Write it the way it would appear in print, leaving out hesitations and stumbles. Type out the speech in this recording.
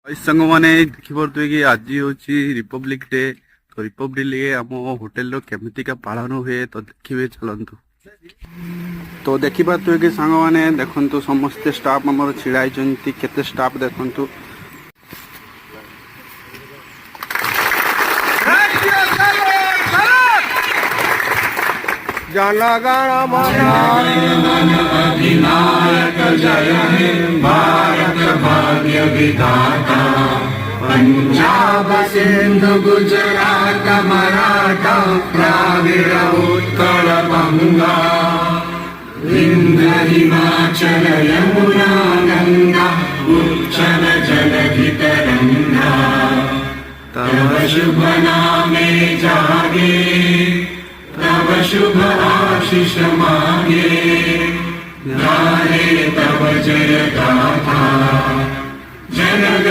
ସାଙ୍ଗ ମାନେ ଦେଖିପାରୁଥିବେ କି ଆଜି ହଉଛି ରିପବ୍ଲିକ ଡେ। ତ ରିପବ୍ଲିକ ଡେ ଆମ ହୋଟେଲର କେମିତିକା ପାଳନ ହୁଏ ତ ଦେଖିବେ, ଚାଲନ୍ତୁ। ତ ଦେଖିପାରୁଥିବେ କି ସାଙ୍ଗମାନେ ଦେଖନ୍ତୁ, ସମସ୍ତେ ଷ୍ଟାଫ୍ ଆମର ଛିଡ଼ା ହେଇଛନ୍ତି। କେତେ ଷ୍ଟାଫ୍ ଦେଖନ୍ତୁ। जनगण मन अधिनायक जय हे भारत भाग्य विधाता। पंजाब सिंधु गुजरात मराठा द्राविड़ उत्कल बंगा। विंध्य हिमाचल यमुना गंगा उच्चल जलधि तरंगा। तव शुभ नामे जागे तव शुभ आशीष मांगे। गाहे तव जय गाथा जनगण